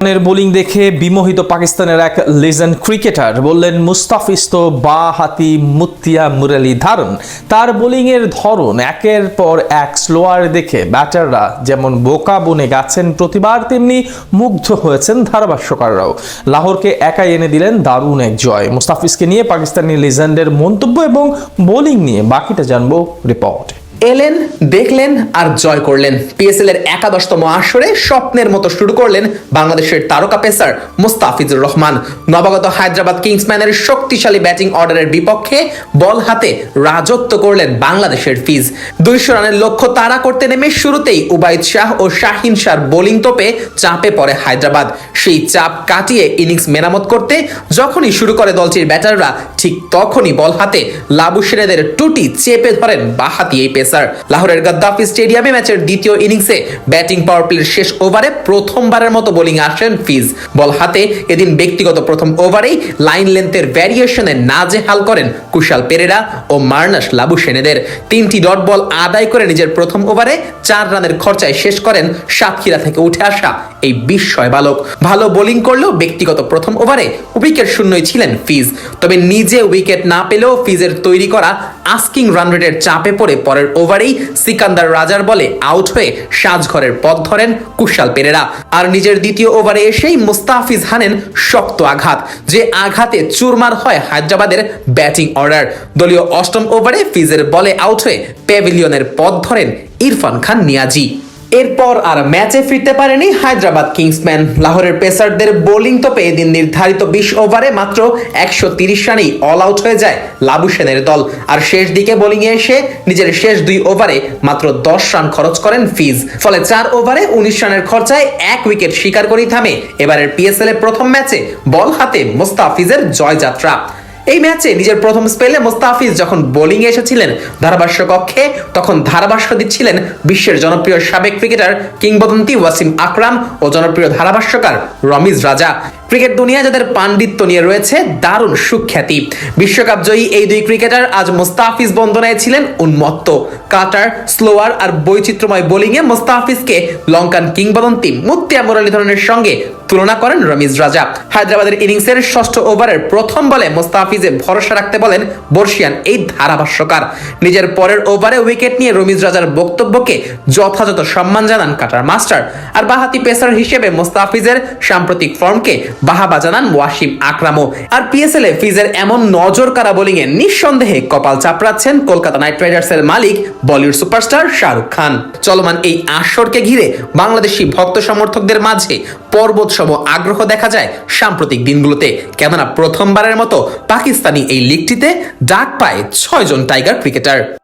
Bowling দেখে বিমোহিত পাকিস্তানের এক লেজেন্ড ক্রিকেটার বললেন, মুস্তাফিজ তো বা হাতি মুতিয়া মুরালি ধারণ। তার বোলিং এর ধরন একের পর এক স্লোয়ার দেখে ব্যাটাররা যেমন বোকা বনে গেছেন প্রতিবার, তেমনি মুগ্ধ হয়েছেন ধারাভাষ্যকাররাও। লাহোরকে একাই এনে দিলেন দারুণ এক জয়। মুস্তাফিজকে নিয়ে পাকিস্তানি লেজেন্ডের মন্তব্য এবং বোলিং নিয়ে বাকিটা জানবো রিপোর্টে। এলেন, দেখলেন আর জয় করলেন। পিএসএল এর 11তম আসরে স্বপ্নের মতো শুরু করলেন বাংলাদেশের তারকা পেসার মুস্তাফিজুর রহমান। নবাগত হায়দ্রাবাদ কিংসম্যানের শক্তিশালী ব্যাটিং অর্ডারের বিপক্ষে বল হাতে রাজত্ব করলেন বাংলাদেশের ফিজ। 200 রানের লক্ষ্য তাড়া করতে নেমে শুরুতেই উবাইদ শাহ ও শাহিন শাহর বোলিং তোপে চাপে পড়ে হায়দ্রাবাদ। সেই চাপ কাটিয়ে ইনিংস মেরামত করতে যখনই শুরু করে দলটির ব্যাটাররা, ঠিক তখনই বল হাতে লাবুশেনেদের টুটি চেপে ধরেন বাহাতি এই পেসার। লাহোরের গাদ্দাফি স্টেডিয়ামে ম্যাচের দ্বিতীয় ইনিংসে ব্যাটিং পাওয়ার প্লের শেষ ওভারে প্রথমবারের মতো বোলিং আসেন ফিজ। বল হাতে এদিন ব্যক্তিগত প্রথম ওভারেই লাইন লেন্থের ভ্যারিয়েশনে নাজেহাল করেন কুশাল পেরেরা ও মার্নাস লাবুশেনেদের। 3টি ডট বল আদায় করে নিজের প্রথম ওভারে 4 রানের খরচায় শেষ করেন সাতক্ষীরা থেকে উঠে আসা এই বিস্ময় বালক। ভালো বোলিং করলেও ব্যক্তিগত প্রথম ওভারে উইকেট শূন্যই ছিলেন ফিজ। তবে নিজে উইকেট না পেলেও ফিজের তৈরি করা আস্কিং রান রেটের চাপে পড়ে পরের ওভারেই সিকান্দার রাজার বলে আউট হয়ে সাজঘরের পথ ধরেন কুশাল পেরেরা। আর নিজের দ্বিতীয় ওভারে এসেই মুস্তাফিজ হানেন শক্ত আঘাত, যে আঘাতে চুরমার হয় হায়দ্রাবাদের ব্যাটিং অর্ডার। দলীয় 8ম ওভারে ফিজের বলে আউট হয়ে প্যাভিলিয়নের পথ ধরেন ইরফান খান নিয়াজি। এরপর আর ম্যাচে ফিরতে পারেনি হায়দ্রাবাদ কিংসম্যান। লাহোরের পেসারদের বোলিং তোপে এদিন নির্ধারিত 20 ওভারে মাত্র 130 রানেই অল আউট হয়ে যায় লাবুশেনের দল। আর শেষ দিকে বোলিংয়ে এসে নিজের শেষ 2 ওভারে মাত্র 10 রান খরচ করেন ফিজ। ফলে 4 ওভারে 19 রানের খরচায় 1 উইকেট শিকার করেই থামে এবারের পিএসএল এর প্রথম ম্যাচে বল হাতে মুস্তাফিজের জয়যাত্রা। এই ম্যাচে নিজের প্রথম স্পেলে মুস্তাফিজ যখন বোলিং এসেছিলেন ধারাভাষ্য কক্ষে, তখন ধারাভাষ্য দিচ্ছিলেন বিশ্বের জনপ্রিয় সাবেক ক্রিকেটার কিংবদন্তি ওয়াসিম আকরাম ও জনপ্রিয় ধারাভাষ্যকার রমিজ রাজা। ক্রিকেট দুনিয়া যাদের পাণ্ডিত্য নিয়ে রয়েছে দারুণ সুখ্যাতি। বিশ্বকাপ জয়ী এই 2 ক্রিকেটার আজ মুস্তাফিজ বন্দনায় ছিলেন উন্মত্ত। কাটার, স্লোয়ার আর বৈচিত্র্যময় বোলিংয়ে মুস্তাফিজকে লঙ্কান কিংবদন্তি মুতিয়া মুরলীধরনের সঙ্গে তুলনা করেন রমিজ রাজা। হায়দ্রাবাদের ইনিংসের 6ষ্ঠ ওভারের প্রথম বলে মুস্তাফিজে ভরসা রাখতে বলেন বর্ষিয়ান এই ধারাভাষ্যকার। নিজের পরের ওভারে উইকেট নিয়ে রমিজ রাজার বক্তব্যকে যথাযথ সম্মান জানান কাটার মাস্টার। আর বাহাতি পেসার হিসেবে মুস্তাফিজের সাম্প্রতিক ফর্মকে বাহাবা জানান ওয়াসিম আকরামও। আর পিএসএল এ ফিজের এমন নজর কাড়া বোলিং এ নিঃসন্দেহে কপাল চাপড়াচ্ছেন কলকাতা নাইট রাইডার্সের মালিক বলিউড সুপারস্টার শাহরুখ খান। চলমান এই আসরকে ঘিরে বাংলাদেশি ভক্ত সমর্থকদের মাঝে পর্বতসম আগ্রহ দেখা যায় সাম্প্রতিক দিনগুলোতে। কেননা প্রথমবারের মতো পাকিস্তানি এই লিগটিতে ডাক পায় 6 জন টাইগার ক্রিকেটার।